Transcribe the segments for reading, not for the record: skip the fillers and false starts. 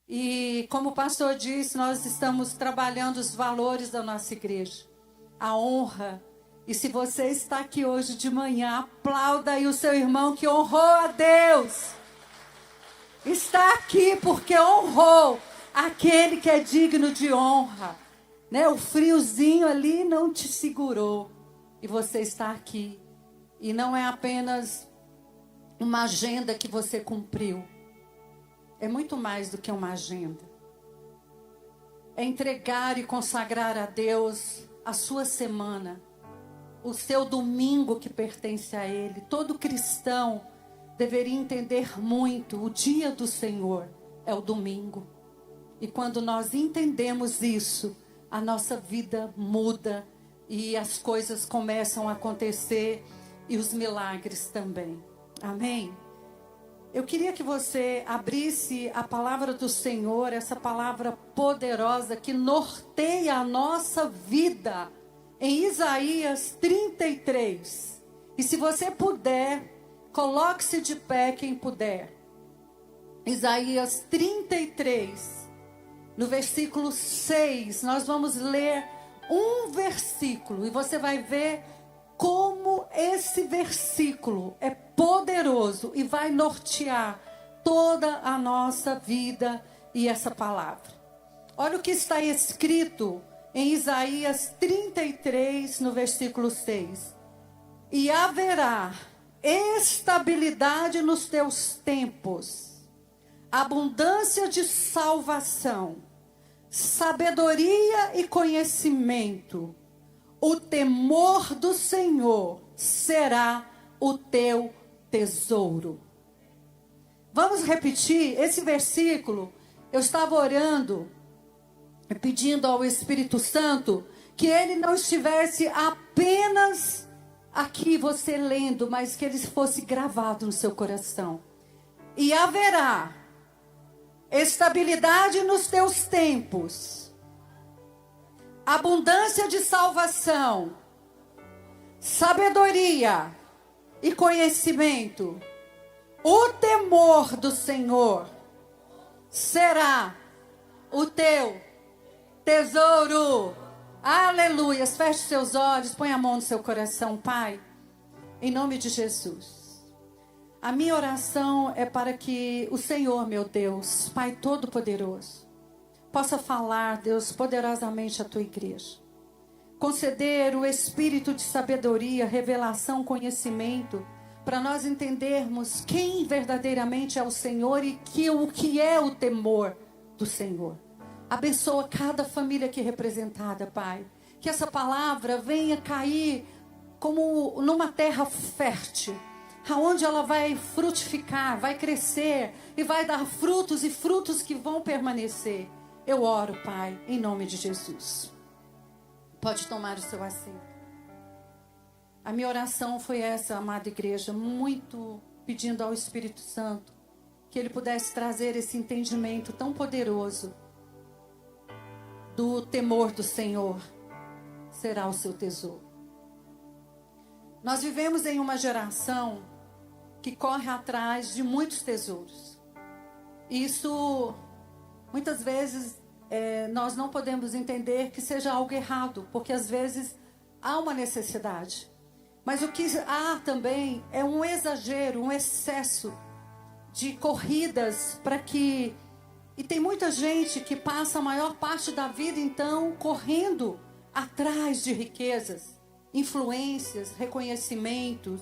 E como o pastor disse, nós estamos trabalhando os valores da nossa igreja. A honra. E se você está aqui hoje de manhã, aplauda aí o seu irmão que honrou a Deus. Está aqui porque honrou aquele que é digno de honra. Né? O friozinho ali não te segurou. E você está aqui. E não é apenas uma agenda que você cumpriu. É muito mais do que uma agenda. É entregar e consagrar a Deus a sua semana. O seu domingo que pertence a Ele. Todo cristão deveria entender muito. O dia do Senhor é o domingo. E quando nós entendemos isso, a nossa vida muda. E as coisas começam a acontecer. E os milagres também. Amém? Eu queria que você abrisse a palavra do Senhor, essa palavra poderosa que norteia a nossa vida, em Isaías 33. E se você puder, coloque-se de pé quem puder. Isaías 33, no versículo 6, nós vamos ler um versículo e você vai ver como esse versículo é poderoso e vai nortear toda a nossa vida e essa palavra. Olha o que está escrito em Isaías 33, no versículo 6. E haverá estabilidade nos teus tempos, abundância de salvação, sabedoria e conhecimento. O temor do Senhor será o teu tesouro. Vamos repetir esse versículo. Eu estava orando, pedindo ao Espírito Santo que ele não estivesse apenas aqui você lendo, mas que ele fosse gravado no seu coração. E haverá estabilidade nos teus tempos, abundância de salvação, sabedoria e conhecimento. O temor do Senhor será o teu tesouro. Aleluia. Feche seus olhos, põe a mão no seu coração, Pai. Em nome de Jesus. A minha oração é para que o Senhor, meu Deus, Pai Todo-Poderoso, possa falar, Deus, poderosamente à tua igreja. Conceder o espírito de sabedoria, revelação, conhecimento, para nós entendermos quem verdadeiramente é o Senhor e o que é o temor do Senhor. Abençoa cada família aqui representada, Pai. Que essa palavra venha cair como numa terra fértil, aonde ela vai frutificar, vai crescer e vai dar frutos e frutos que vão permanecer. Eu oro, Pai, em nome de Jesus. Pode tomar o seu assento. A minha oração foi essa, amada igreja, muito pedindo ao Espírito Santo que Ele pudesse trazer esse entendimento tão poderoso do temor do Senhor será o seu tesouro. Nós vivemos em uma geração que corre atrás de muitos tesouros. Isso, muitas vezes, nós não podemos entender que seja algo errado, porque às vezes há uma necessidade. Mas o que há também é um exagero, um excesso de corridas para que... E tem muita gente que passa a maior parte da vida, então, correndo atrás de riquezas, influências, reconhecimentos,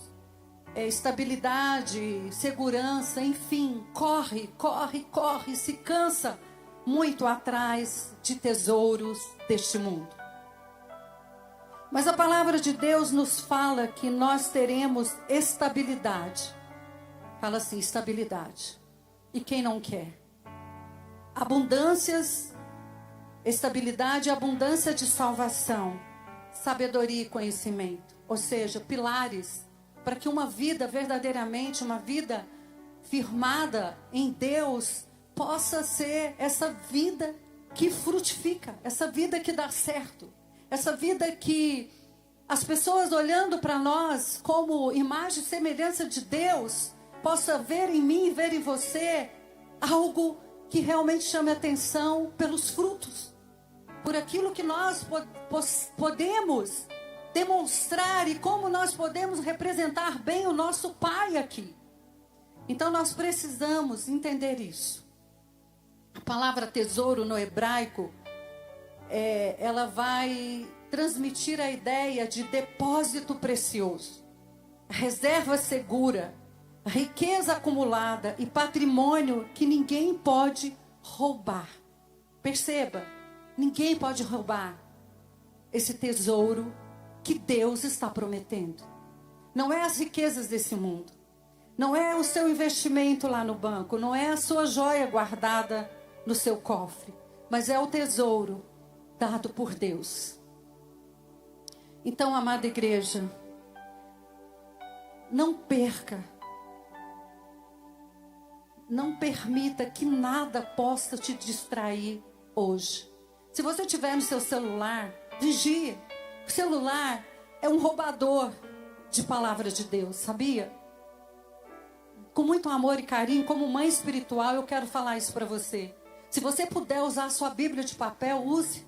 estabilidade, segurança, enfim, corre, se cansa muito atrás de tesouros deste mundo. Mas a palavra de Deus nos fala que nós teremos estabilidade. Fala assim, estabilidade. E quem não quer? Abundâncias, estabilidade e abundância de salvação, sabedoria e conhecimento. Ou seja, pilares para que uma vida verdadeiramente, uma vida firmada em Deus, possa ser essa vida que frutifica, essa vida que dá certo, essa vida que as pessoas olhando para nós como imagem e semelhança de Deus, possa ver em mim e ver em você algo que realmente chame atenção pelos frutos, por aquilo que nós podemos demonstrar e como nós podemos representar bem o nosso Pai aqui. Então nós precisamos entender isso. A palavra tesouro no hebraico, ela vai transmitir a ideia de depósito precioso, reserva segura, riqueza acumulada e patrimônio que ninguém pode roubar. Perceba, ninguém pode roubar esse tesouro que Deus está prometendo. Não é as riquezas desse mundo, não é o seu investimento lá no banco, não é a sua joia guardada no seu cofre, mas é o tesouro dado por Deus. Então, amada igreja, não permita que nada possa te distrair hoje. Se você tiver no seu celular, vigie. O celular é um roubador de palavra de Deus, sabia? Com muito amor e carinho, como mãe espiritual, eu quero falar isso para você. Se você puder usar a sua Bíblia de papel, use.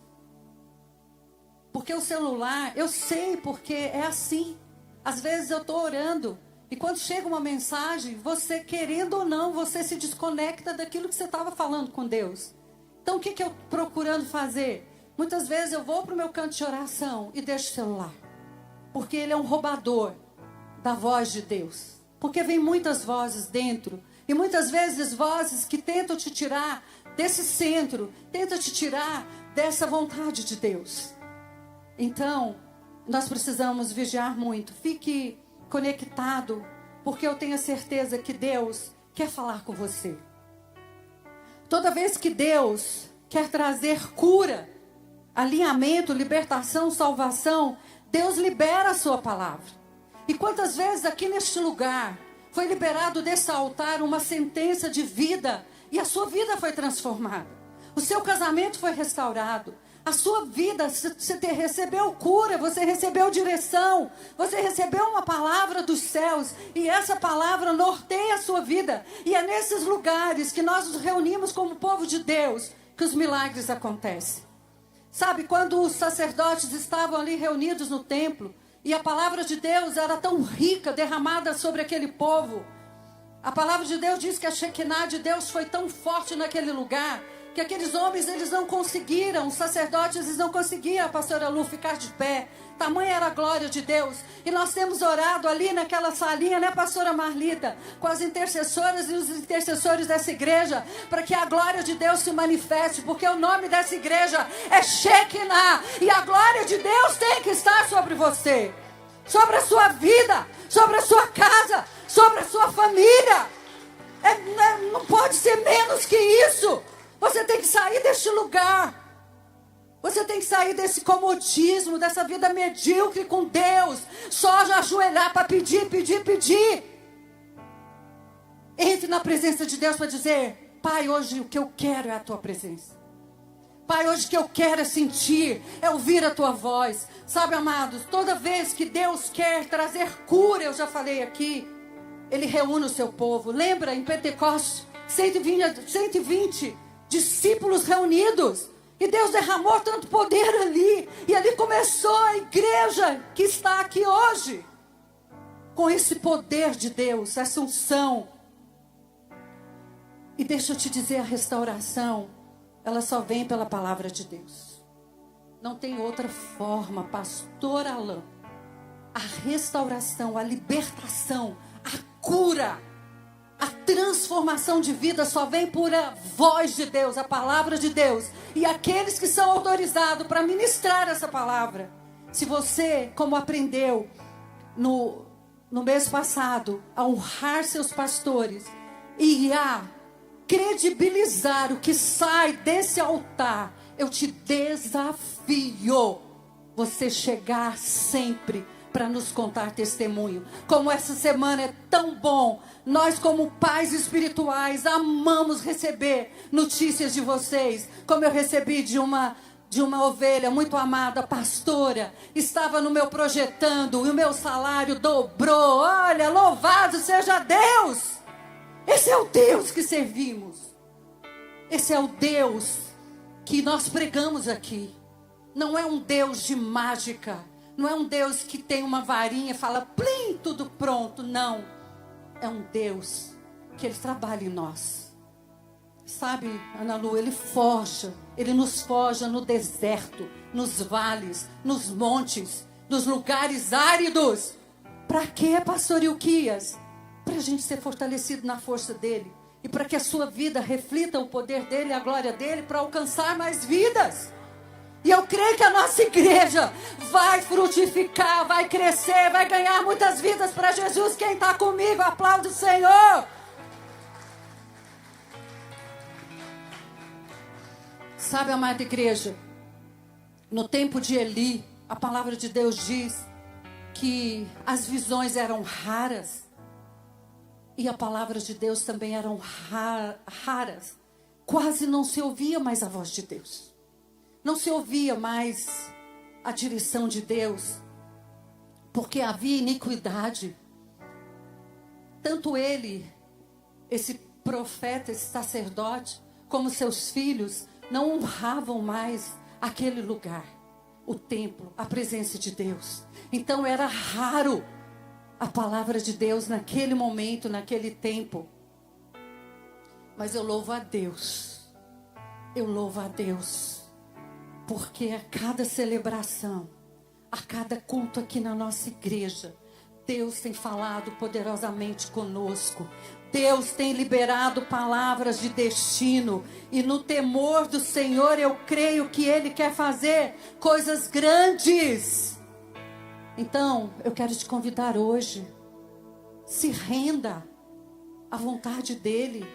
Porque o celular, eu sei porque é assim. Às vezes eu estou orando e quando chega uma mensagem, você querendo ou não, você se desconecta daquilo que você estava falando com Deus. Então o que eu procurando fazer? Muitas vezes eu vou para o meu canto de oração e deixo o celular. Porque ele é um roubador da voz de Deus. Porque vem muitas vozes dentro. E muitas vezes vozes que tentam te tirar desse centro. Tentam te tirar dessa vontade de Deus. Então, nós precisamos vigiar muito. Fique conectado. Porque eu tenho a certeza que Deus quer falar com você. Toda vez que Deus quer trazer cura, alinhamento, libertação, salvação, Deus libera a sua palavra. E quantas vezes aqui neste lugar foi liberado desse altar uma sentença de vida e a sua vida foi transformada. O seu casamento foi restaurado. A sua vida, você recebeu cura, você recebeu direção, você recebeu uma palavra dos céus e essa palavra norteia a sua vida. E é nesses lugares que nós nos reunimos como povo de Deus que os milagres acontecem. Sabe, quando os sacerdotes estavam ali reunidos no templo e a palavra de Deus era tão rica, derramada sobre aquele povo, a palavra de Deus diz que a Shekinah de Deus foi tão forte naquele lugar que aqueles homens, eles não conseguiram, os sacerdotes, eles não conseguiam, a pastora Lu, ficar de pé. Tamanha era a glória de Deus. E nós temos orado ali naquela salinha, né, pastora Marlita? Com as intercessoras e os intercessores dessa igreja, para que a glória de Deus se manifeste, porque o nome dessa igreja é Shekinah. E a glória de Deus tem que estar sobre você, sobre a sua vida, sobre a sua casa, sobre a sua família. Não pode ser menos que isso. Você tem que sair deste lugar. Você tem que sair desse comodismo, dessa vida medíocre com Deus. Só de ajoelhar para pedir, pedir, pedir. Entre na presença de Deus para dizer: Pai, hoje o que eu quero é a Tua presença. Pai, hoje o que eu quero é sentir, é ouvir a Tua voz. Sabe, amados, toda vez que Deus quer trazer cura, eu já falei aqui, Ele reúne o seu povo. Lembra em Pentecostes, 120 discípulos reunidos. E Deus derramou tanto poder ali. E ali começou a igreja que está aqui hoje. Com esse poder de Deus, essa unção. E deixa eu te dizer, a restauração, ela só vem pela palavra de Deus. Não tem outra forma, pastor Alain. A restauração, a libertação, a cura, a transformação de vida só vem por a voz de Deus, a palavra de Deus. E aqueles que são autorizados para ministrar essa palavra. Se você, como aprendeu no mês passado, a honrar seus pastores e a credibilizar o que sai desse altar, eu te desafio você chegar sempre para nos contar testemunho. Como essa semana é tão bom, nós como pais espirituais amamos receber notícias de vocês. Como eu recebi de uma ovelha muito amada, pastora, estava no meu projetando e o meu salário dobrou. Olha, louvado seja Deus! Esse é o Deus que servimos. Esse é o Deus que nós pregamos aqui. Não é um Deus de mágica. Não é um Deus que tem uma varinha e fala, plim, tudo pronto. Não. É um Deus que Ele trabalha em nós. Sabe, Ana Lu, Ele forja. Ele nos forja no deserto, nos vales, nos montes, nos lugares áridos. Para quê, pastor Ilquias? Para a gente ser fortalecido na força dEle. E para que a sua vida reflita o poder dEle, a glória dEle, para alcançar mais vidas. E eu creio que a nossa igreja vai frutificar, vai crescer, vai ganhar muitas vidas para Jesus. Quem está comigo, aplaude o Senhor. Sabe, amada igreja, no tempo de Eli, a palavra de Deus diz que as visões eram raras. E a palavra de Deus também eram raras. Quase não se ouvia mais a voz de Deus. Não se ouvia mais a direção de Deus. Porque havia iniquidade. Tanto ele, esse profeta, esse sacerdote, como seus filhos, não honravam mais aquele lugar. O templo, a presença de Deus. Então era raro a palavra de Deus naquele momento, naquele tempo. Mas eu louvo a Deus. Eu louvo a Deus. Porque a cada celebração, a cada culto aqui na nossa igreja, Deus tem falado poderosamente conosco. Deus tem liberado palavras de destino. E no temor do Senhor, eu creio que Ele quer fazer coisas grandes. Então, eu quero te convidar hoje. Se renda à vontade dEle.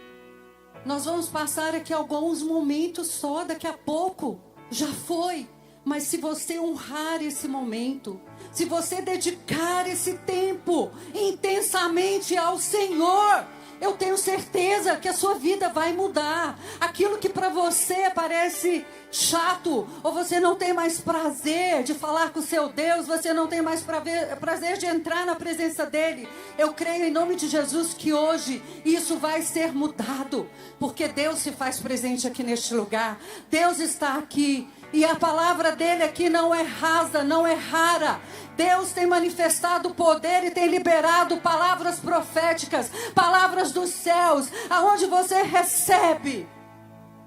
Nós vamos passar aqui alguns momentos só, daqui a pouco. Já foi. Mas se você honrar esse momento, se você dedicar esse tempo intensamente ao Senhor, eu tenho certeza que a sua vida vai mudar. Aquilo que para você parece chato, ou você não tem mais prazer de falar com o seu Deus, você não tem mais prazer de entrar na presença dEle. Eu creio em nome de Jesus que hoje isso vai ser mudado, porque Deus se faz presente aqui neste lugar. Deus está aqui. E a palavra dEle aqui não é rasa, não é rara. Deus tem manifestado poder e tem liberado palavras proféticas, palavras dos céus, aonde você recebe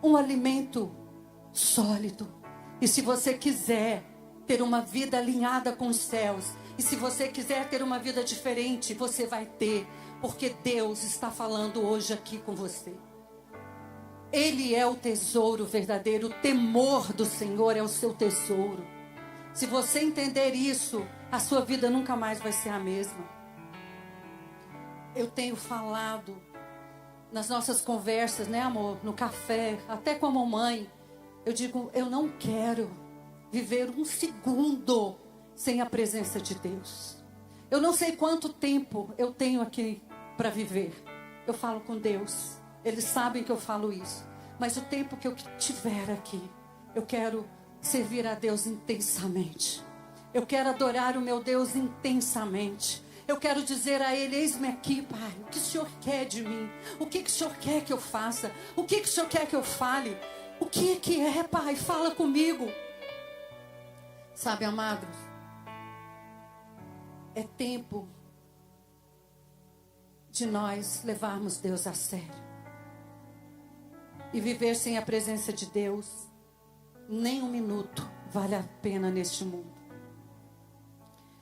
um alimento sólido. E se você quiser ter uma vida alinhada com os céus, e se você quiser ter uma vida diferente, você vai ter, porque Deus está falando hoje aqui com você. Ele é o tesouro verdadeiro, o temor do Senhor é o seu tesouro. Se você entender isso, a sua vida nunca mais vai ser a mesma. Eu tenho falado nas nossas conversas, né, amor? No café, até com a mamãe. Eu digo, eu não quero viver um segundo sem a presença de Deus. Eu não sei quanto tempo eu tenho aqui para viver. Eu falo com Deus. Eles sabem que eu falo isso. Mas o tempo que eu tiver aqui, eu quero servir a Deus intensamente. Eu quero adorar o meu Deus intensamente. Eu quero dizer a Ele, eis-me aqui, Pai. O que o Senhor quer de mim? O que o Senhor quer que eu faça? O que o Senhor quer que eu fale? O que é, Pai? Fala comigo. Sabe, amados, é tempo de nós levarmos Deus a sério. E viver sem a presença de Deus, nem um minuto vale a pena neste mundo.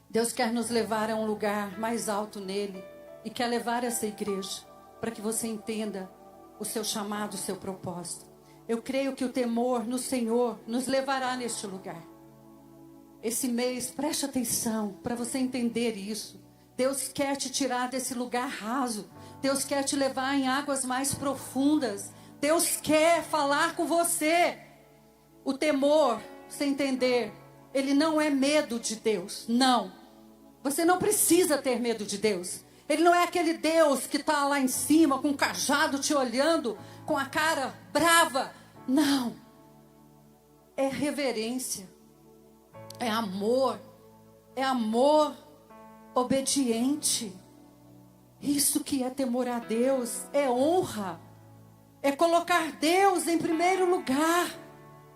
Deus quer nos levar a um lugar mais alto nele e quer levar essa igreja para que você entenda o seu chamado, o seu propósito. Eu creio que o temor no Senhor nos levará neste lugar. Esse mês, preste atenção para você entender isso. Deus quer te tirar desse lugar raso. Deus quer te levar em águas mais profundas. Deus quer falar com você. O temor, você entender, ele não é medo de Deus. Não. Você não precisa ter medo de Deus. Ele não é aquele Deus que está lá em cima com um cajado te olhando, com a cara brava. Não. É reverência. É amor. É amor obediente. Isso que é temor a Deus. É honra. É colocar Deus em primeiro lugar.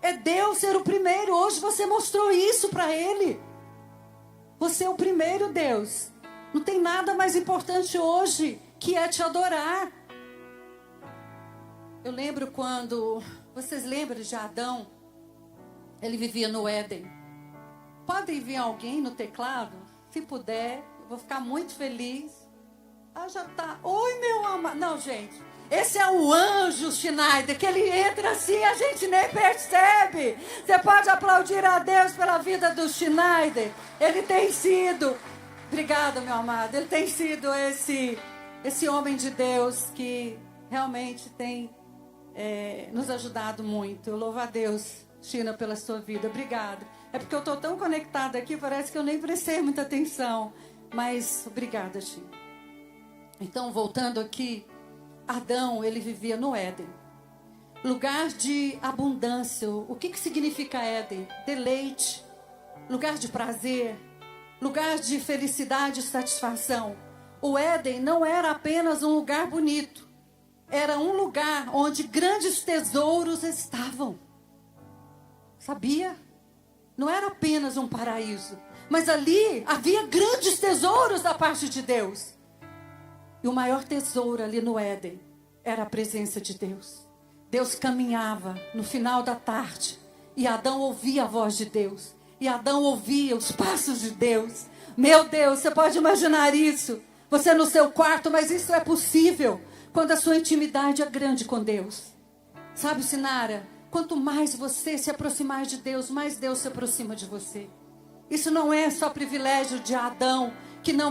É Deus ser o primeiro. Hoje você mostrou isso para Ele. Você é o primeiro, Deus. Não tem nada mais importante hoje que é te adorar. Eu lembro quando... Vocês lembram de Adão? Ele vivia no Éden. Pode vir alguém no teclado? Se puder, eu vou ficar muito feliz. Ah, já tá. Oi, meu amado. Não, gente. Esse é o anjo Schneider, que ele entra assim e a gente nem percebe. Você pode aplaudir a Deus pela vida do Schneider. Ele tem sido... Obrigada, meu amado. Ele tem sido esse homem de Deus que realmente tem nos ajudado muito. Eu louvo a Deus, China, pela sua vida. Obrigada. É porque eu estou tão conectada aqui, parece que eu nem prestei muita atenção. Mas obrigada, China. Então, voltando aqui, Adão, ele vivia no Éden. Lugar de abundância. O que significa Éden? Deleite, lugar de prazer, lugar de felicidade e satisfação. O Éden não era apenas um lugar bonito. Era um lugar onde grandes tesouros estavam. Sabia? Não era apenas um paraíso. Mas ali havia grandes tesouros da parte de Deus. E o maior tesouro ali no Éden era a presença de Deus. Deus caminhava no final da tarde. E Adão ouvia a voz de Deus. E Adão ouvia os passos de Deus. Meu Deus, você pode imaginar isso? Você no seu quarto, mas isso é possível quando a sua intimidade é grande com Deus. Sabe, Sinara? Quanto mais você se aproximar de Deus, mais Deus se aproxima de você. Isso não é só privilégio de Adão, que não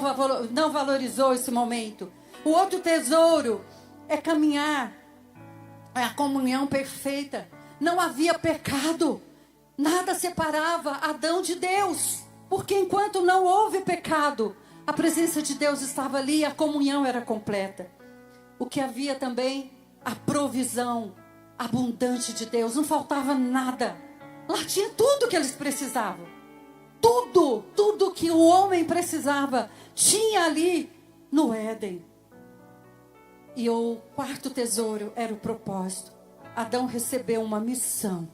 valorizou esse momento. O outro tesouro é caminhar, é a comunhão perfeita. Não havia pecado. Nada separava Adão de Deus. Porque enquanto não houve pecado, a presença de Deus estava ali e a comunhão era completa. O que havia também, a provisão abundante de Deus. Não faltava nada. Lá tinha tudo que eles precisavam. Tudo que o homem precisava tinha ali no Éden. E o quarto tesouro era o propósito. Adão recebeu uma missão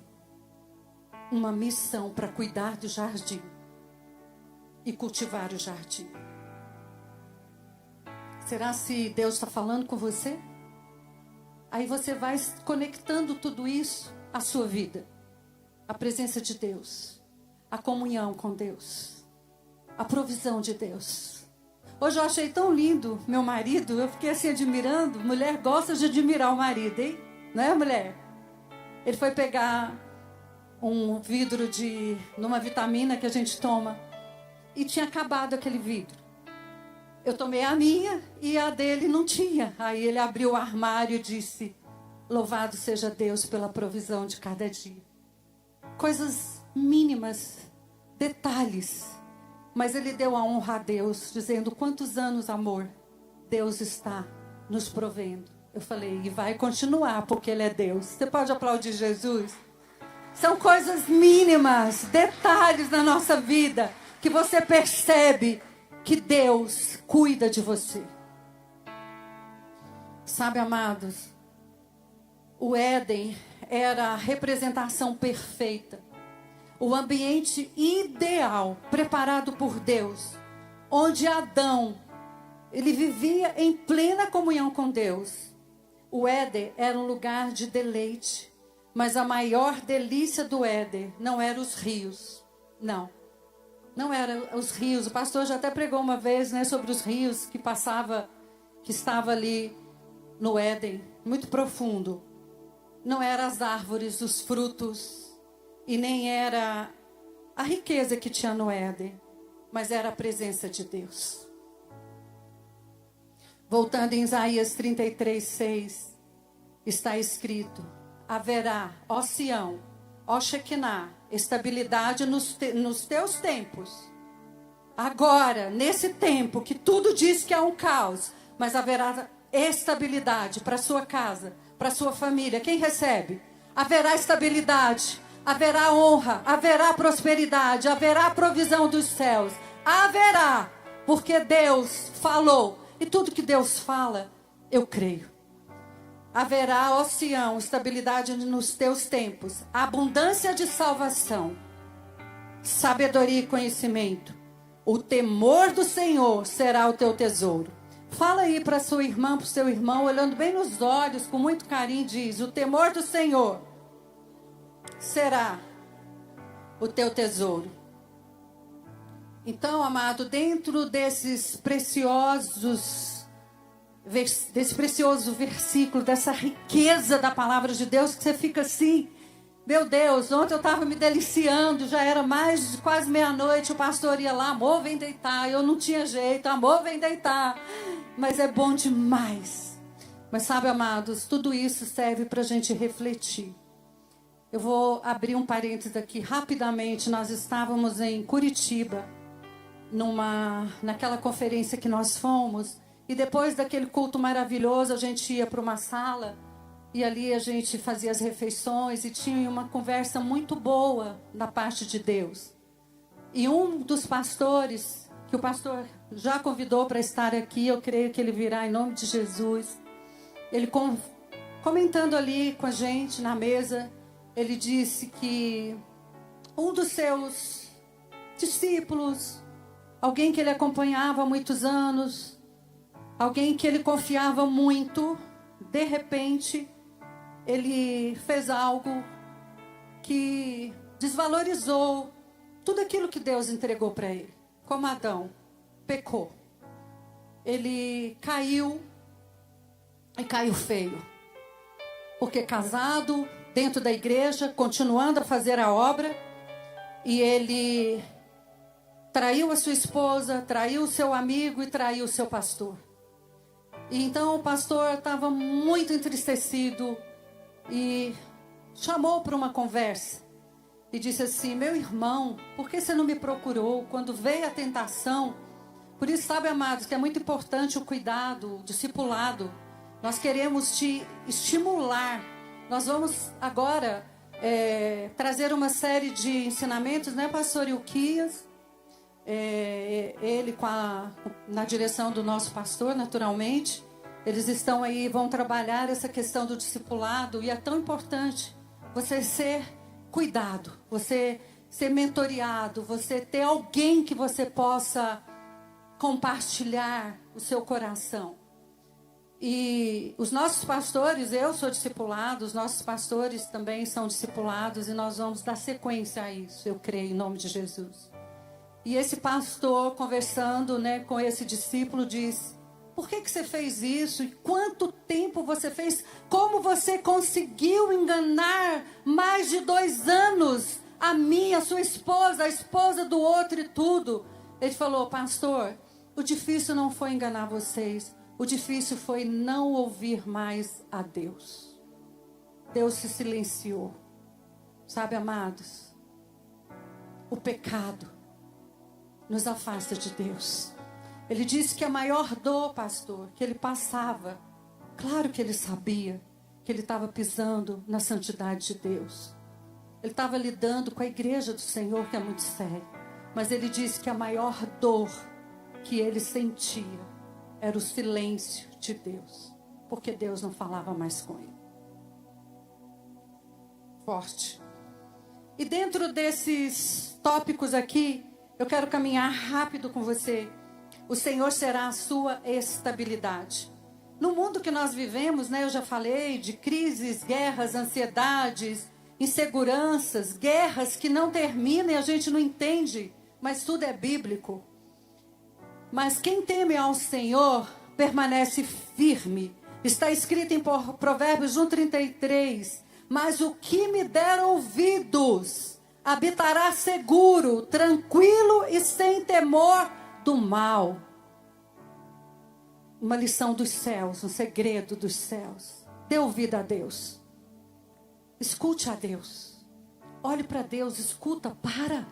para cuidar do jardim e cultivar o jardim. Será se Deus está falando com você? Aí você vai conectando tudo isso à sua vida. A presença de Deus, a comunhão com Deus, a provisão de Deus. Hoje eu achei tão lindo meu marido, eu fiquei assim admirando. Mulher gosta de admirar o marido, hein? Não é, mulher? Ele foi pegar um vidro numa vitamina que a gente toma e tinha acabado aquele vidro. Eu tomei a minha e a dele não tinha. Aí ele abriu o armário e disse: louvado seja Deus pela provisão de cada dia. Coisas mínimas, detalhes. Mas ele deu a honra a Deus, dizendo: quantos anos, amor, Deus está nos provendo. Eu falei: e vai continuar, porque Ele é Deus. Você pode aplaudir Jesus? São coisas mínimas, detalhes na nossa vida, que você percebe que Deus cuida de você. Sabe, amados, o Éden era a representação perfeita. O ambiente ideal, preparado por Deus, onde Adão, ele vivia em plena comunhão com Deus. O Éden era um lugar de deleite, mas a maior delícia do Éden não eram os rios, não eram os rios. O pastor já até pregou uma vez, né, sobre os rios que estava ali no Éden, muito profundo. Não eram as árvores, os frutos, e nem era a riqueza que tinha no Éden, mas era a presença de Deus. Voltando em Isaías 33:6, está escrito: haverá, ó Sião, ó Shekinah, estabilidade nos teus tempos. Agora, nesse tempo que tudo diz que é um caos, mas haverá estabilidade para sua casa, para sua família. Quem recebe? Haverá estabilidade. Haverá honra, haverá prosperidade, haverá provisão dos céus. Haverá, porque Deus falou. E tudo que Deus fala, eu creio. haverá, ó Sião, estabilidade nos teus tempos, abundância de salvação, sabedoria e conhecimento. O temor do Senhor será o teu tesouro. Fala aí para sua irmã, para o seu irmão, olhando bem nos olhos, com muito carinho, diz: o temor do Senhor será o teu tesouro. Então, amado, dentro desse precioso versículo, dessa riqueza da palavra de Deus, que você fica assim, meu Deus, ontem eu estava me deliciando, já era mais de quase meia-noite, o pastor ia lá, amor, vem deitar, eu não tinha jeito, amor, vem deitar, mas é bom demais. Mas sabe, amados, tudo isso serve para a gente refletir. Eu vou abrir um parênteses aqui rapidamente. Nós estávamos em Curitiba, naquela conferência que nós fomos, e depois daquele culto maravilhoso, a gente ia para uma sala, e ali a gente fazia as refeições, e tinha uma conversa muito boa da parte de Deus. E um dos pastores, que o pastor já convidou para estar aqui, eu creio que ele virá em nome de Jesus, ele comentando ali com a gente na mesa, ele disse que um dos seus discípulos, alguém que ele acompanhava há muitos anos, alguém que ele confiava muito, de repente, ele fez algo que desvalorizou tudo aquilo que Deus entregou para ele. Como Adão, pecou. Ele caiu, e caiu feio. Porque casado, dentro da igreja, continuando a fazer a obra, e ele traiu a sua esposa, traiu o seu amigo e traiu o seu pastor. E então o pastor estava muito entristecido e chamou para uma conversa e disse assim: meu irmão, por que você não me procurou quando veio a tentação? Por isso, sabe, amados, que é muito importante o cuidado, o discipulado. Nós queremos te estimular. Nós vamos agora trazer uma série de ensinamentos, né, pastor Ilquias? Ele na direção do nosso pastor, naturalmente. Eles estão aí, vão trabalhar essa questão do discipulado. E é tão importante você ser cuidado, você ser mentoreado, você ter alguém que você possa compartilhar o seu coração. E os nossos pastores, eu sou discipulado, os nossos pastores também são discipulados, e nós vamos dar sequência a isso, eu creio, em nome de Jesus. E esse pastor, conversando, né, com esse discípulo, diz: por que você fez isso? E quanto tempo você fez? Como você conseguiu enganar mais de 2 anos a mim, a sua esposa, a esposa do outro e tudo? Ele falou: pastor, o difícil não foi enganar vocês. O difícil foi não ouvir mais a Deus. Deus se silenciou. Sabe, amados, o pecado nos afasta de Deus. Ele disse que a maior dor, pastor, que ele passava, claro que ele sabia que ele estava pisando na santidade de Deus. Ele estava lidando com a igreja do Senhor, que é muito sério. Mas ele disse que a maior dor que ele sentia era o silêncio de Deus, porque Deus não falava mais com ele. Forte. E dentro desses tópicos aqui, eu quero caminhar rápido com você. O Senhor será a sua estabilidade. No mundo que nós vivemos, né, eu já falei de crises, guerras, ansiedades, inseguranças, guerras que não terminam e a gente não entende, mas tudo é bíblico. Mas quem teme ao Senhor permanece firme. Está escrito em Provérbios 1:33. Mas o que me der ouvidos habitará seguro, tranquilo e sem temor do mal. Uma lição dos céus, um segredo dos céus. Dê ouvido a Deus. Escute a Deus. Olhe para Deus, escuta, para.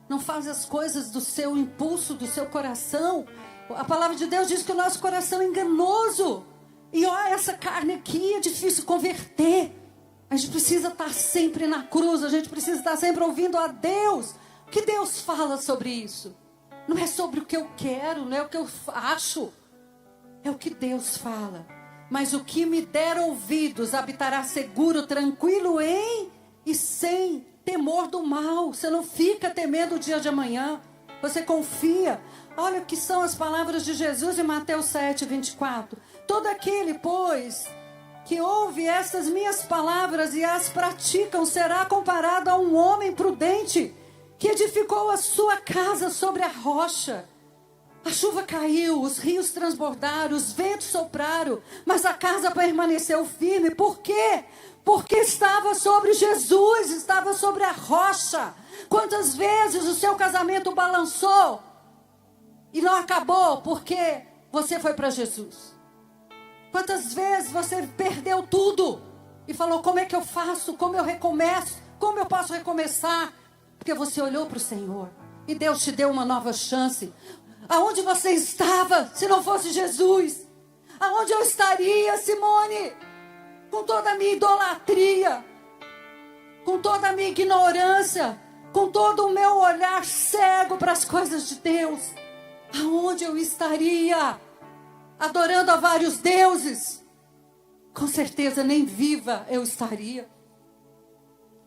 Não faz as coisas do seu impulso, do seu coração. A palavra de Deus diz que o nosso coração é enganoso. E olha, essa carne aqui é difícil converter. A gente precisa estar sempre na cruz. A gente precisa estar sempre ouvindo a Deus. O que Deus fala sobre isso? Não é sobre o que eu quero, não é o que eu acho. É o que Deus fala. Mas o que me der ouvidos habitará seguro, tranquilo e sem temor do mal. Você não fica temendo o dia de amanhã. Você confia. Olha o que são as palavras de Jesus em Mateus 7, 24. Todo aquele, pois, que ouve estas minhas palavras e as praticam, será comparado a um homem prudente que edificou a sua casa sobre a rocha. A chuva caiu, os rios transbordaram, os ventos sopraram, mas a casa permaneceu firme. Por quê? Porque estava sobre Jesus, estava sobre a rocha. Quantas vezes o seu casamento balançou e não acabou porque você foi para Jesus? Quantas vezes você perdeu tudo e falou: como é que eu faço? Como eu recomeço? Como eu posso recomeçar? Porque você olhou para o Senhor e Deus te deu uma nova chance. Aonde você estava se não fosse Jesus? Aonde eu estaria, Simone? Com toda a minha idolatria, com toda a minha ignorância, com todo o meu olhar cego para as coisas de Deus. Aonde eu estaria? Adorando a vários deuses? Com certeza nem viva eu estaria.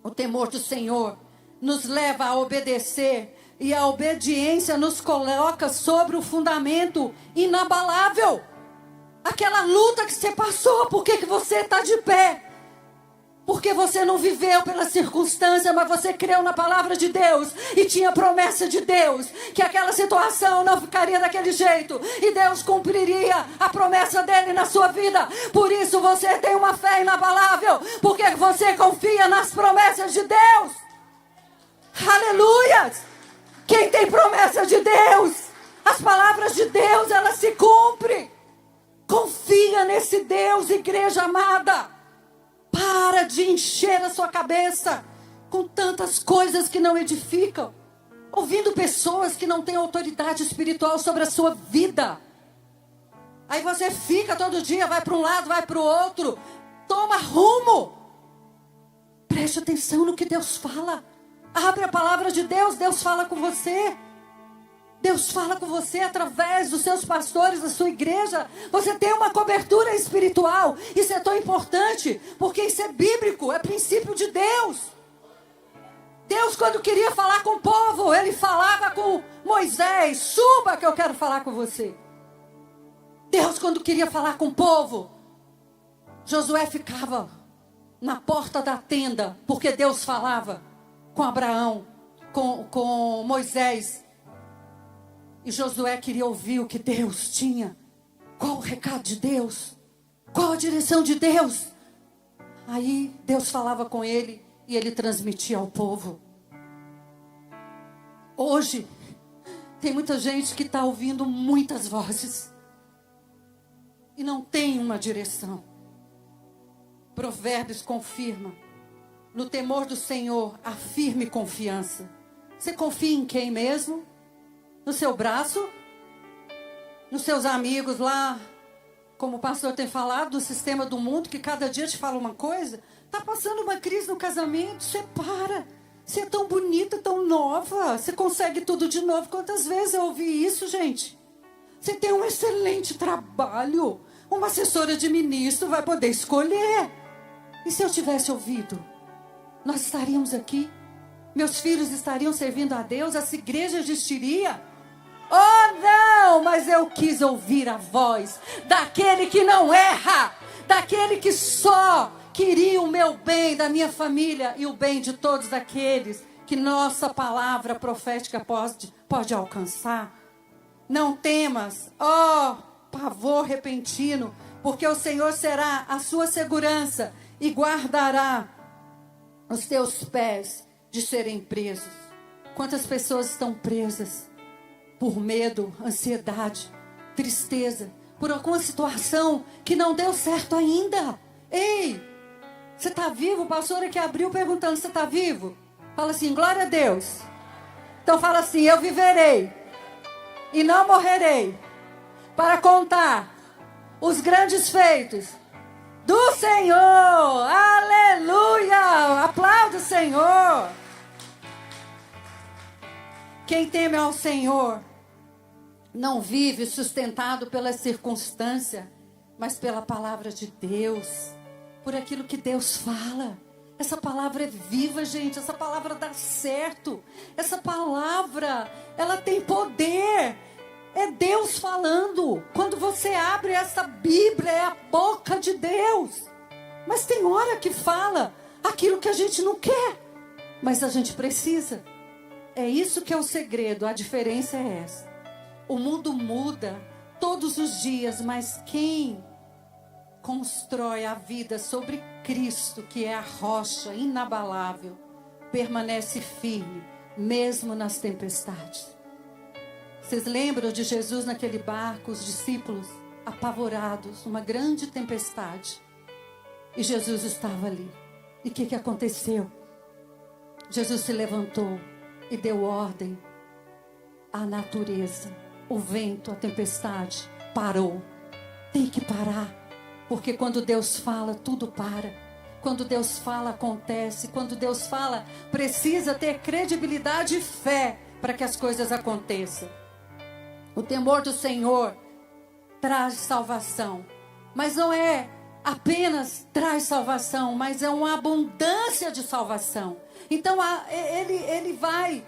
O temor do Senhor nos leva a obedecer, e a obediência nos coloca sobre o fundamento inabalável. Aquela luta que você passou, por que você está de pé? Porque você não viveu pela circunstância, mas você creu na palavra de Deus e tinha promessa de Deus, que aquela situação não ficaria daquele jeito e Deus cumpriria a promessa dele na sua vida. Por isso você tem uma fé inabalável, porque você confia nas promessas de Deus. Aleluias! Quem tem promessa de Deus, as palavras de Deus, elas se cumprem. Confia nesse Deus, igreja amada. Para de encher a sua cabeça com tantas coisas que não edificam, ouvindo pessoas que não têm autoridade espiritual sobre a sua vida. Aí você fica todo dia, vai para um lado, vai para o outro. Toma rumo. Preste atenção no que Deus fala. Abre a palavra de Deus, Deus fala com você. Deus fala com você através dos seus pastores, da sua igreja. Você tem uma cobertura espiritual. Isso é tão importante, porque isso é bíblico, é princípio de Deus. Deus, quando queria falar com o povo, ele falava com Moisés: suba que eu quero falar com você. Deus, quando queria falar com o povo, Josué ficava na porta da tenda, porque Deus falava com Abraão, com Moisés. E Josué queria ouvir o que Deus tinha. Qual o recado de Deus? Qual a direção de Deus? Aí Deus falava com ele e ele transmitia ao povo. Hoje, tem muita gente que está ouvindo muitas vozes e não tem uma direção. Provérbios confirma: no temor do Senhor, há firme confiança. Você confia em quem mesmo? No seu braço? Nos seus amigos lá, como o pastor tem falado, do sistema do mundo, que cada dia te fala uma coisa? Está passando uma crise no casamento? Você para. Você é tão bonita, tão nova. Você consegue tudo de novo. Quantas vezes eu ouvi isso, gente? Você tem um excelente trabalho. Uma assessora de ministro vai poder escolher. E se eu tivesse ouvido? Nós estaríamos aqui. Meus filhos estariam servindo a Deus. Essa igreja existiria. Oh, não! Mas eu quis ouvir a voz daquele que não erra. Daquele que só queria o meu bem, da minha família e o bem de todos aqueles que nossa palavra profética pode alcançar. Não temas, ó pavor repentino, porque o Senhor será a sua segurança e guardará os teus pés de serem presos. Quantas pessoas estão presas por medo, ansiedade, tristeza, por alguma situação que não deu certo ainda? Ei, você está vivo? O pastor aqui abriu perguntando: você está vivo? Fala assim: glória a Deus. Então fala assim: eu viverei e não morrerei para contar os grandes feitos do Senhor. Aleluia! Aplauda o Senhor. Quem teme ao Senhor não vive sustentado pela circunstância, mas pela palavra de Deus, por aquilo que Deus fala. Essa palavra é viva, gente. Essa palavra dá certo. Essa palavra, ela tem poder. É Deus falando. Quando você abre essa Bíblia, é a boca de Deus. Mas tem hora que fala aquilo que a gente não quer, mas a gente precisa. É isso que é o segredo. A diferença é essa. O mundo muda todos os dias, mas quem constrói a vida sobre Cristo, que é a rocha inabalável, permanece firme, mesmo nas tempestades. Vocês lembram de Jesus naquele barco, os discípulos apavorados, uma grande tempestade. E Jesus estava ali. E o que aconteceu? Jesus se levantou e deu ordem à natureza. O vento, a tempestade parou. Tem que parar. Porque quando Deus fala, tudo para. Quando Deus fala, acontece. Quando Deus fala, precisa ter credibilidade e fé para que as coisas aconteçam. O temor do Senhor traz salvação. Mas não é apenas traz salvação, mas é uma abundância de salvação. Então ele vai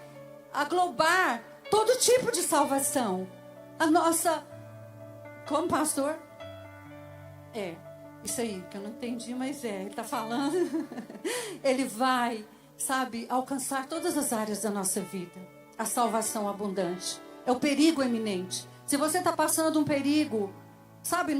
aglobar todo tipo de salvação. A nossa... Como, pastor? Isso aí, que eu não entendi, mas ele está falando. Ele vai, sabe, alcançar todas as áreas da nossa vida. A salvação abundante. É o perigo eminente. Se você está passando um perigo, sabe,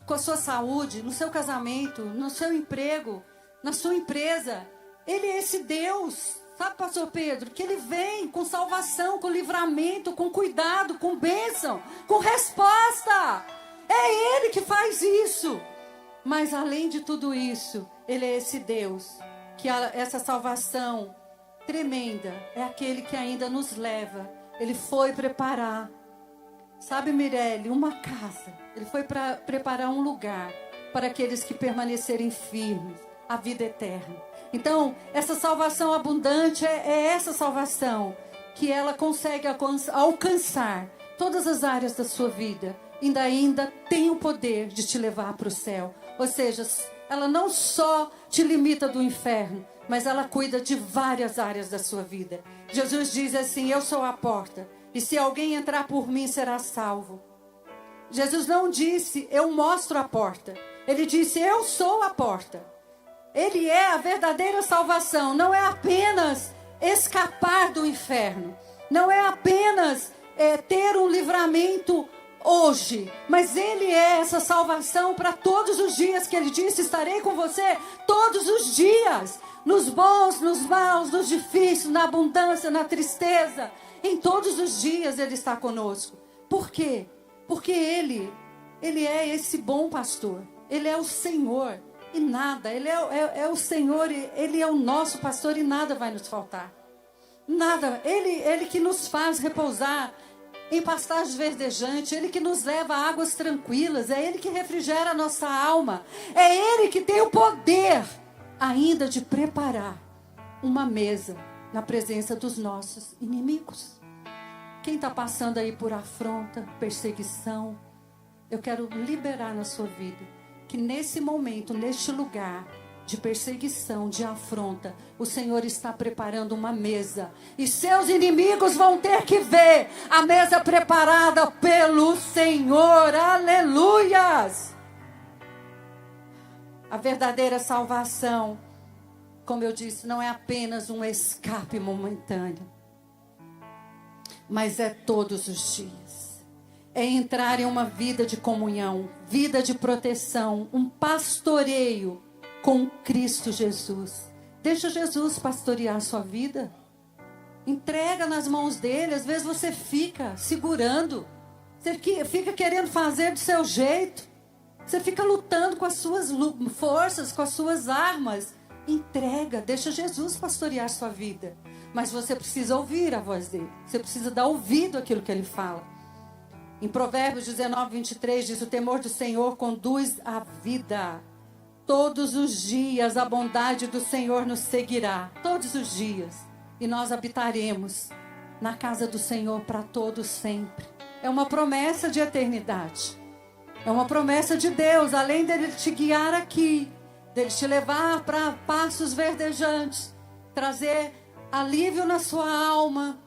com a sua saúde, no seu casamento, no seu emprego, na sua empresa, Ele é esse Deus, sabe, pastor Pedro, que Ele vem com salvação, com livramento, com cuidado, com bênção, com resposta. É Ele que faz isso. Mas além de tudo isso, Ele é esse Deus, que essa salvação tremenda é aquele que ainda nos leva. Ele foi preparar, sabe, Mirelle, uma casa. Ele foi para preparar um lugar para aqueles que permanecerem firmes, a vida eterna. Então, essa salvação abundante é essa salvação que ela consegue alcançar todas as áreas da sua vida. Ainda tem o poder de te levar para o céu. Ou seja, ela não só te limita do inferno, mas ela cuida de várias áreas da sua vida. Jesus diz assim: eu sou a porta, e se alguém entrar por mim será salvo. Jesus não disse, eu mostro a porta. Ele disse, eu sou a porta. Ele é a verdadeira salvação. Não é apenas escapar do inferno. Não é apenas ter um livramento hoje. Mas Ele é essa salvação para todos os dias, que Ele disse, estarei com você todos os dias. Nos bons, nos maus, nos difíceis, na abundância, na tristeza. Em todos os dias Ele está conosco. Por quê? Porque Ele é esse bom pastor. Ele é o Senhor e nada. Ele é o Senhor, Ele é o nosso pastor e nada vai nos faltar. Nada. Ele que nos faz repousar em pastagens verdejantes. Ele que nos leva a águas tranquilas. É Ele que refrigera a nossa alma. É Ele que tem o poder ainda de preparar uma mesa na presença dos nossos inimigos. Quem está passando aí por afronta, perseguição, eu quero liberar na sua vida que nesse momento, neste lugar de perseguição, de afronta, o Senhor está preparando uma mesa. E seus inimigos vão ter que ver a mesa preparada pelo Senhor. Aleluias! A verdadeira salvação, como eu disse, não é apenas um escape momentâneo, mas é todos os dias. É entrar em uma vida de comunhão, vida de proteção, um pastoreio com Cristo Jesus. Deixa Jesus pastorear a sua vida. Entrega nas mãos dele. Às vezes você fica segurando. Você fica querendo fazer do seu jeito. Você fica lutando com as suas forças, com as suas armas. Entrega, deixa Jesus pastorear a sua vida. Mas você precisa ouvir a voz dele. Você precisa dar ouvido àquilo que ele fala. Em Provérbios 19, 23 diz: o temor do Senhor conduz a vida. Todos os dias a bondade do Senhor nos seguirá. Todos os dias. E nós habitaremos na casa do Senhor para todos sempre. É uma promessa de eternidade. É uma promessa de Deus, além dele te guiar aqui, dele te levar para pastos verdejantes, trazer alívio na sua alma,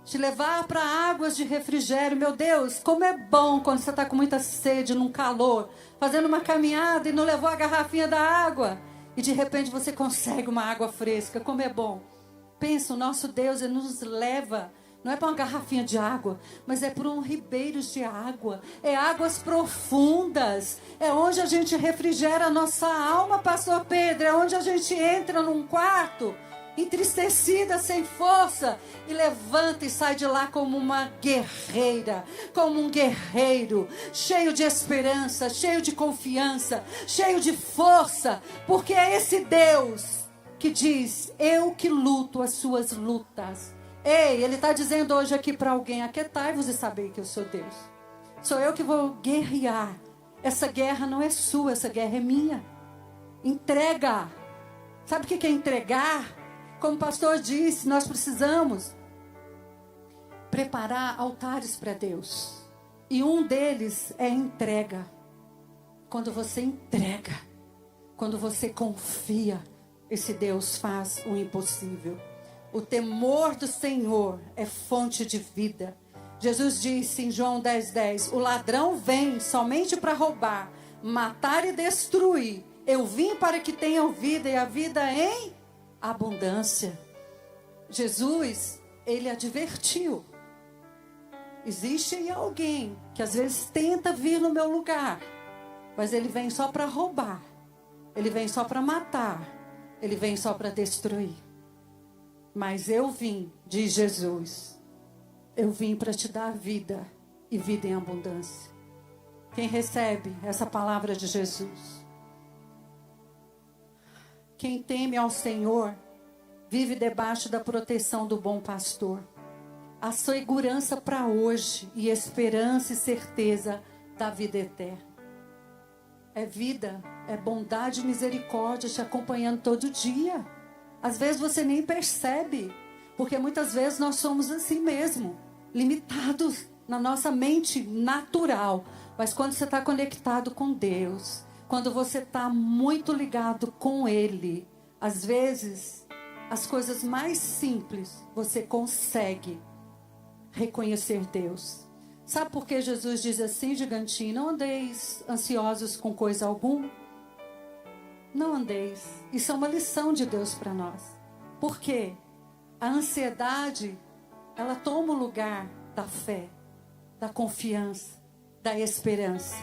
te levar para águas de refrigério. Meu Deus, como é bom quando você está com muita sede, num calor, fazendo uma caminhada e não levou a garrafinha da água, e de repente você consegue uma água fresca. Como é bom. Pensa, o nosso Deus, ele nos leva, não é para uma garrafinha de água, mas é para um ribeiro de água. É águas profundas. É onde a gente refrigera a nossa alma, pastor Pedro. É onde a gente entra num quarto, entristecida, sem força, e levanta e sai de lá como uma guerreira, como um guerreiro, cheio de esperança, cheio de confiança, cheio de força, porque é esse Deus que diz: eu que luto as suas lutas. Ei, ele está dizendo hoje aqui para alguém: aquietai-vos e sabei que eu sou Deus. Sou eu que vou guerrear. Essa guerra não é sua, essa guerra é minha. Entrega. Sabe o que é entregar? Como o pastor disse, nós precisamos preparar altares para Deus. E um deles é entrega. Quando você entrega, quando você confia, esse Deus faz o impossível. O temor do Senhor é fonte de vida. Jesus disse em João 10:10, o ladrão vem somente para roubar, matar e destruir. Eu vim para que tenham vida e a vida em abundância. Jesus, ele advertiu. Existe aí alguém que às vezes tenta vir no meu lugar, mas ele vem só para roubar. Ele vem só para matar. Ele vem só para destruir. Mas eu vim, diz Jesus, eu vim para te dar vida e vida em abundância. Quem recebe essa palavra de Jesus? Quem teme ao Senhor vive debaixo da proteção do bom pastor. A segurança para hoje e esperança e certeza da vida eterna. É vida, é bondade e misericórdia te acompanhando todo dia. Às vezes você nem percebe, porque muitas vezes nós somos assim mesmo, limitados na nossa mente natural. Mas quando você está conectado com Deus, quando você está muito ligado com Ele, às vezes as coisas mais simples você consegue reconhecer Deus. Sabe por que Jesus diz assim, Gigantinho? Não andeis ansiosos com coisa alguma. Não andeis. Isso é uma lição de Deus para nós. Por quê? A ansiedade, ela toma o lugar da fé, da confiança, da esperança.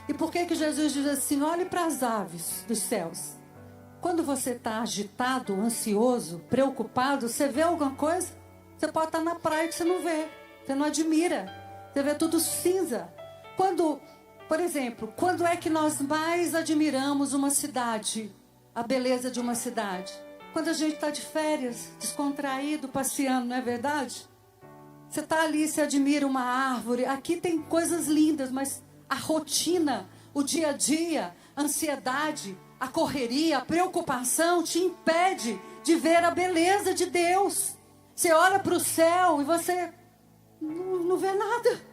E por que Jesus diz assim, olhe para as aves dos céus. Quando você está agitado, ansioso, preocupado, você vê alguma coisa? Você pode estar na praia que você não vê. Você não admira. Você vê tudo cinza. Por exemplo, quando é que nós mais admiramos uma cidade, a beleza de uma cidade? Quando a gente está de férias, descontraído, passeando, não é verdade? Você está ali, você admira uma árvore. Aqui tem coisas lindas, mas a rotina, o dia a dia, a ansiedade, a correria, a preocupação te impede de ver a beleza de Deus. Você olha para o céu e você não vê nada.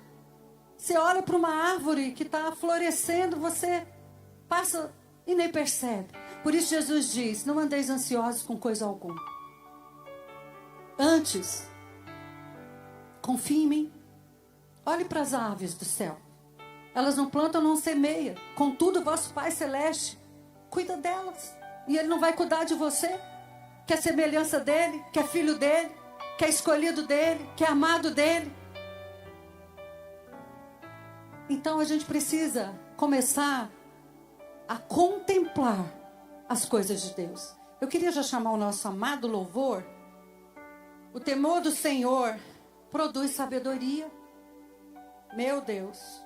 Você olha para uma árvore que está florescendo, você passa e nem percebe. Por isso Jesus diz, não andeis ansiosos com coisa alguma. Antes, confie em mim. Olhe para as aves do céu. Elas não plantam, não semeiam. Contudo, vosso Pai Celeste cuida delas. E Ele não vai cuidar de você? Que é semelhança dEle, que é filho dEle, que é escolhido dEle, que é amado dEle. Então a gente precisa começar a contemplar as coisas de Deus. Eu queria já chamar o nosso amado louvor. O temor do Senhor produz sabedoria. Meu Deus.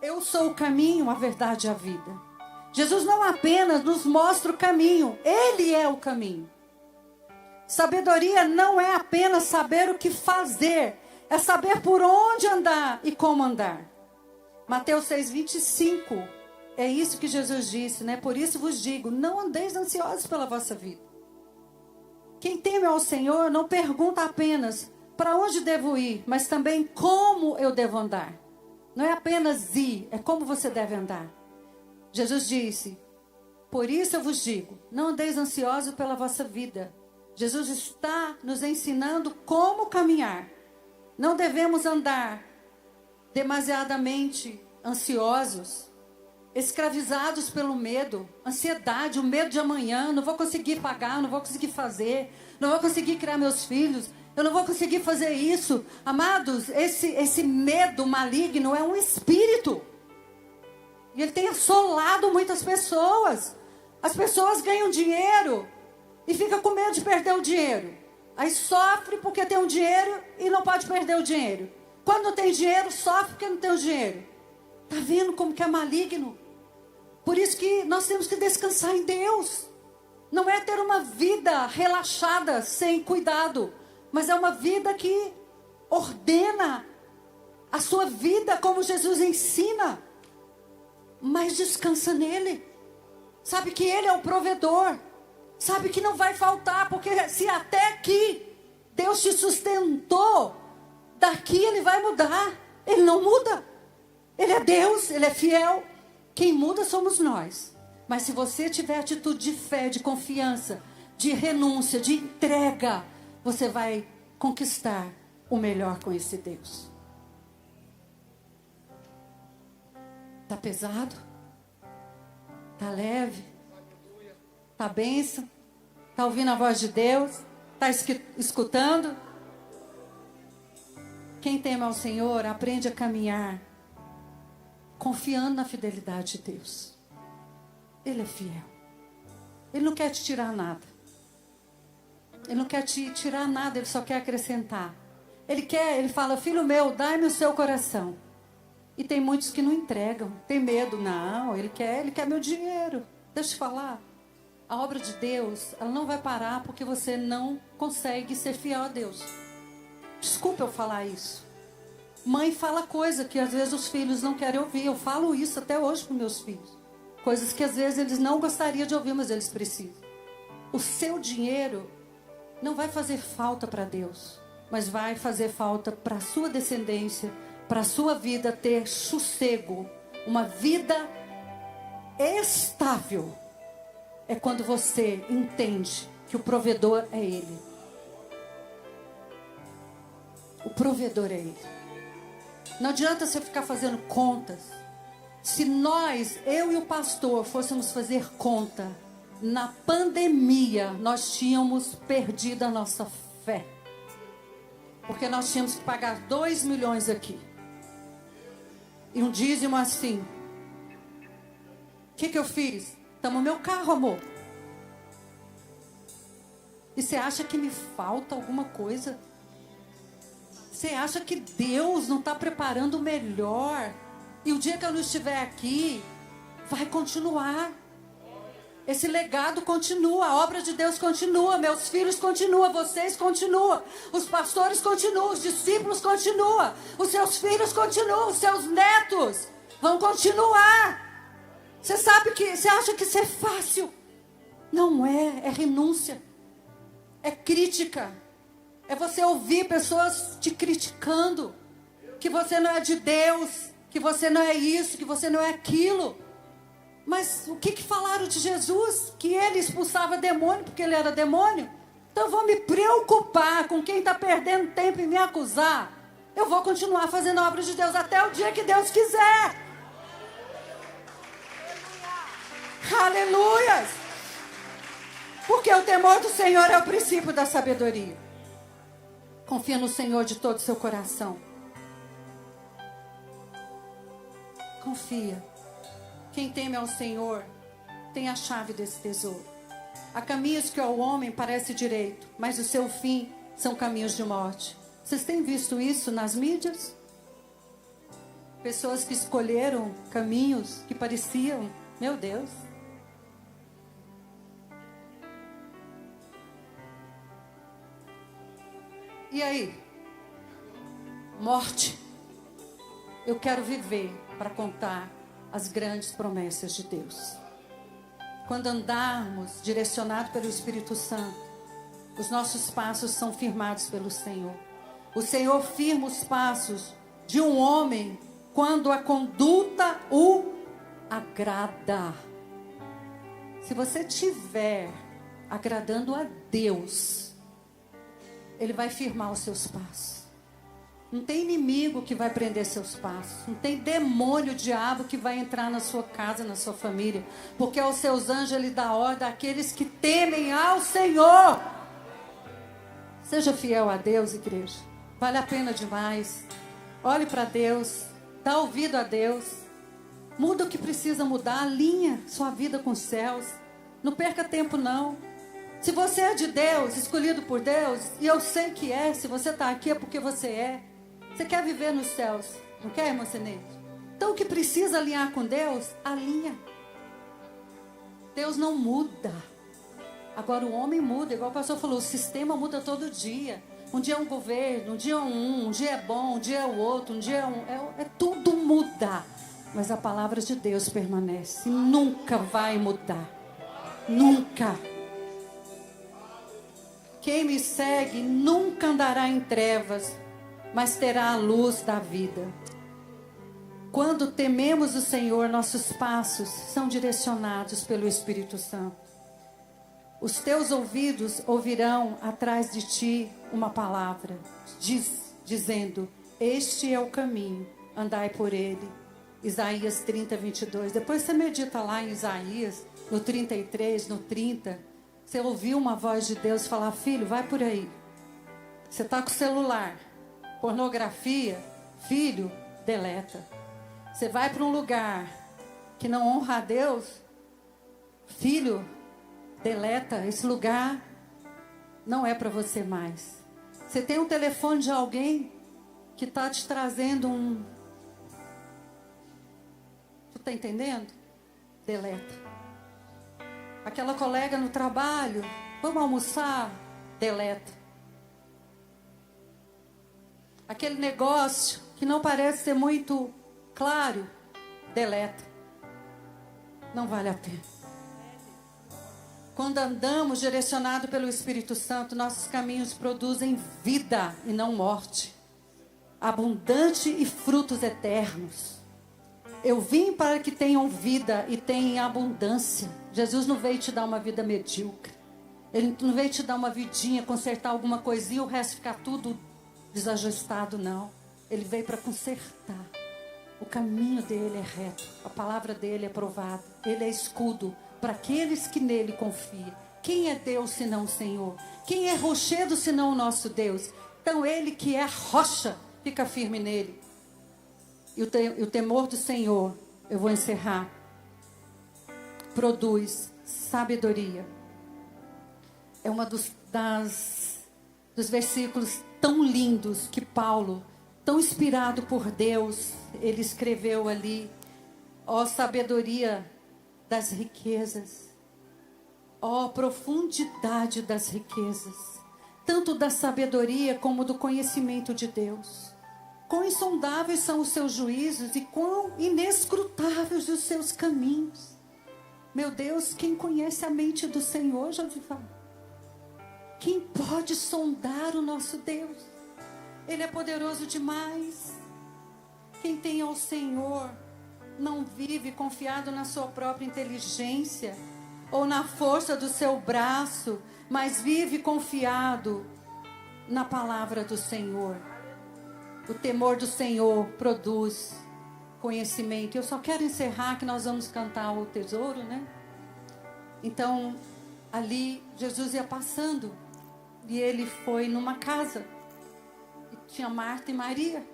Eu sou o caminho, a verdade e a vida. Jesus não apenas nos mostra o caminho, Ele é o caminho. Sabedoria não é apenas saber o que fazer, é saber por onde andar e como andar. Mateus 6:25, é isso que Jesus disse, né? Por isso vos digo, não andeis ansiosos pela vossa vida. Quem teme ao Senhor não pergunta apenas para onde devo ir, mas também como eu devo andar. Não é apenas ir, é como você deve andar. Jesus disse: por isso eu vos digo, não andeis ansiosos pela vossa vida. Jesus está nos ensinando como caminhar. Não devemos andar demasiadamente ansiosos, escravizados pelo medo, ansiedade, o medo de amanhã. Não vou conseguir pagar, não vou conseguir fazer, não vou conseguir criar meus filhos, eu não vou conseguir fazer isso. Amados, esse medo maligno é um espírito. E ele tem assolado muitas pessoas. As pessoas ganham dinheiro e ficam com medo de perder o dinheiro. Aí sofre porque tem um dinheiro e não pode perder o dinheiro. Quando não tem dinheiro, sofre porque não tem o dinheiro. Está vendo como que é maligno? Por isso que nós temos que descansar em Deus. Não é ter uma vida relaxada, sem cuidado, mas é uma vida que ordena a sua vida como Jesus ensina. Mas descansa nele. Sabe que ele é o provedor. Sabe que não vai faltar, porque se até aqui Deus te sustentou, daqui ele vai mudar. Ele não muda. Ele é Deus, ele é fiel. Quem muda somos nós. Mas se você tiver atitude de fé, de confiança, de renúncia, de entrega, você vai conquistar o melhor com esse Deus. Tá pesado? Tá leve? Tá bênção? Tá ouvindo a voz de Deus? Tá escutando? Quem teme ao Senhor aprende a caminhar confiando na fidelidade de Deus. Ele é fiel. Ele não quer te tirar nada. Ele não quer te tirar nada, ele só quer acrescentar. Ele fala: filho meu, dai-me o seu coração. E tem muitos que não entregam, tem medo. Não, ele quer meu dinheiro. Deixa eu te falar. A obra de Deus, ela não vai parar porque você não consegue ser fiel a Deus. Desculpa eu falar isso. Mãe fala coisa que às vezes os filhos não querem ouvir. Eu falo isso até hoje para meus filhos. Coisas que às vezes eles não gostariam de ouvir, mas eles precisam. O seu dinheiro não vai fazer falta para Deus, mas vai fazer falta para a sua descendência, para a sua vida ter sossego, uma vida estável. É quando você entende que o provedor é Ele. O provedor é Ele. Não adianta você ficar fazendo contas. Se nós, eu e o pastor, fôssemos fazer conta, na pandemia nós tínhamos perdido a nossa fé. Porque nós tínhamos que pagar 2 milhões aqui. E um dízimo assim. O que eu fiz? Estamos no meu carro, amor. E você acha que me falta alguma coisa? Você acha que Deus não está preparando o melhor? E o dia que eu não estiver aqui, vai continuar. Esse legado continua, a obra de Deus continua, meus filhos continuam, vocês continuam, os pastores continuam, os discípulos continuam, os seus filhos continuam, os seus netos vão continuar. Você acha que isso é fácil? Não é, é renúncia, é crítica, é você ouvir pessoas te criticando, que você não é de Deus, que você não é isso, que você não é aquilo. Mas o que falaram de Jesus? Que ele expulsava demônio porque ele era demônio? Então eu vou me preocupar com quem está perdendo tempo em me acusar. Eu vou continuar fazendo a obra de Deus até o dia que Deus quiser. Aleluias! Porque o temor do Senhor é o princípio da sabedoria. Confia no Senhor de todo o seu coração. Confia. Quem teme ao Senhor tem a chave desse tesouro. Há caminhos que ao homem parece direito, mas o seu fim são caminhos de morte. Vocês têm visto isso nas mídias? Pessoas que escolheram caminhos que pareciam, meu Deus. E aí? Morte. Eu quero viver para contar as grandes promessas de Deus. Quando andarmos direcionados pelo Espírito Santo, os nossos passos são firmados pelo Senhor. O Senhor firma os passos de um homem quando a conduta o agrada. Se você estiver agradando a Deus, Ele vai firmar os seus passos. Não tem inimigo que vai prender seus passos. Não tem demônio, diabo que vai entrar na sua casa, na sua família. Porque aos seus anjos Ele dá ordem àqueles que temem ao Senhor. Seja fiel a Deus, igreja. Vale a pena demais. Olhe para Deus. Dá ouvido a Deus. Muda o que precisa mudar. Alinha sua vida com os céus. Não perca tempo, não. Se você é de Deus, escolhido por Deus, e eu sei que é, se você está aqui é porque você é. Você quer viver nos céus, não quer, irmã Seneide? Então o que precisa alinhar com Deus, alinha. Deus não muda. Agora o homem muda, igual o pastor falou, o sistema muda todo dia. Um dia é um governo, um dia é um dia é bom, um dia é o outro, um dia é tudo muda. Mas a palavra de Deus permanece, nunca vai mudar. Nunca. Quem me segue nunca andará em trevas, mas terá a luz da vida. Quando tememos o Senhor, nossos passos são direcionados pelo Espírito Santo. Os teus ouvidos ouvirão atrás de ti uma palavra, dizendo, este é o caminho, andai por ele. Isaías 30, 22. Depois você medita lá em Isaías, no 33, no 30. Você ouviu uma voz de Deus falar, filho, vai por aí. Você está com o celular, pornografia, filho, deleta. Você vai para um lugar que não honra a Deus, filho, deleta. Esse lugar não é para você mais. Você tem um telefone de alguém que está te trazendo um... Tu está entendendo? Deleta. Aquela colega no trabalho, vamos almoçar? Deleta. Aquele negócio que não parece ser muito claro, deleta. Não vale a pena. Quando andamos direcionados pelo Espírito Santo, nossos caminhos produzem vida e não morte, abundante e frutos eternos. Eu vim para que tenham vida e tenham em abundância. Jesus não veio te dar uma vida medíocre. Ele não veio te dar uma vidinha, consertar alguma coisinha e o resto ficar tudo desajustado, não. Ele veio para consertar. O caminho dele é reto. A palavra dele é provada. Ele é escudo para aqueles que nele confiam. Quem é Deus senão o Senhor? Quem é rochedo senão o nosso Deus? Então ele que é a rocha, fica firme nele. E o temor do Senhor, eu vou encerrar, produz sabedoria. É uma dos versículos tão lindos que Paulo, tão inspirado por Deus, ele escreveu ali, ó sabedoria das riquezas, ó profundidade das riquezas, tanto da sabedoria como do conhecimento de Deus. Quão insondáveis são os seus juízos e quão inescrutáveis os seus caminhos. Meu Deus, quem conhece a mente do Senhor, Jodival? Quem pode sondar o nosso Deus? Ele é poderoso demais. Quem tem ao Senhor não vive confiado na sua própria inteligência ou na força do seu braço, mas vive confiado na palavra do Senhor. O temor do Senhor produz conhecimento. Eu só quero encerrar que nós vamos cantar o tesouro, né? Então, ali Jesus ia passando e ele foi numa casa. E tinha Marta e Maria.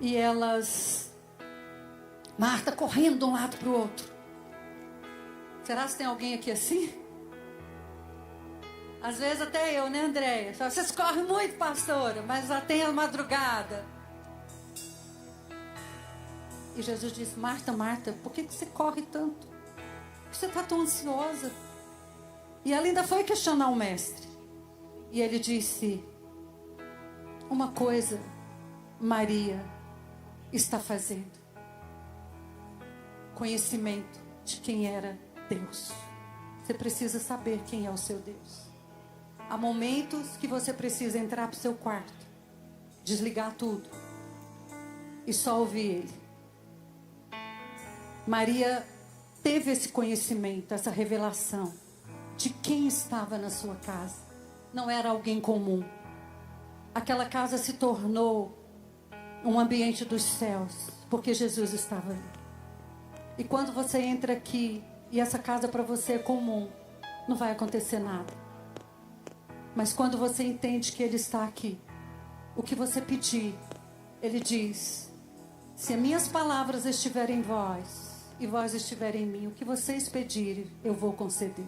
E elas... Marta correndo de um lado para o outro. Será que tem alguém aqui assim? Às vezes até eu, né, Andréia? Vocês correm muito, pastora, mas já tem a madrugada. E Jesus disse, Marta, Marta, por que você corre tanto? Por que você está tão ansiosa? E ela ainda foi questionar o mestre. E ele disse, uma coisa Maria está fazendo. Conhecimento de quem era Deus. Você precisa saber quem é o seu Deus. Há momentos que você precisa entrar para o seu quarto, desligar tudo e só ouvir ele. Maria teve esse conhecimento, essa revelação de quem estava na sua casa. Não era alguém comum. Aquela casa se tornou um ambiente dos céus, porque Jesus estava ali. E quando você entra aqui e essa casa para você é comum, não vai acontecer nada. Mas quando você entende que Ele está aqui, o que você pedir, Ele diz: se as minhas palavras estiverem em vós e vós estiverem em mim, o que vocês pedirem, eu vou conceder.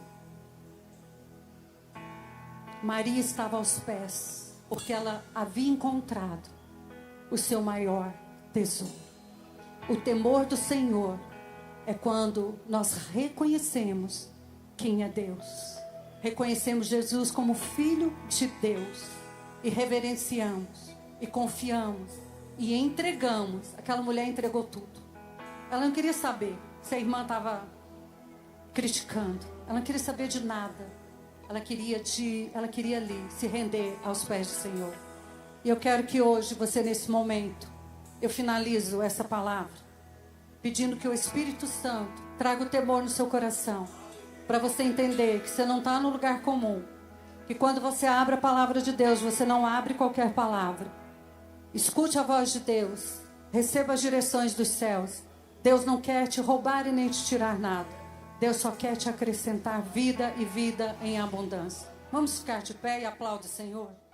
Maria estava aos pés, porque ela havia encontrado o seu maior tesouro. O temor do Senhor é quando nós reconhecemos quem é Deus. Reconhecemos Jesus como Filho de Deus. E reverenciamos, e confiamos, e entregamos. Aquela mulher entregou tudo. Ela não queria saber se a irmã estava criticando. Ela não queria saber de nada. Ela queria ali se render aos pés do Senhor. E eu quero que hoje, você nesse momento, eu finalizo essa palavra, pedindo que o Espírito Santo traga o temor no seu coração, para você entender que você não está no lugar comum, que quando você abre a palavra de Deus, você não abre qualquer palavra. Escute a voz de Deus, receba as direções dos céus. Deus não quer te roubar e nem te tirar nada. Deus só quer te acrescentar vida e vida em abundância. Vamos ficar de pé e aplaudir o Senhor?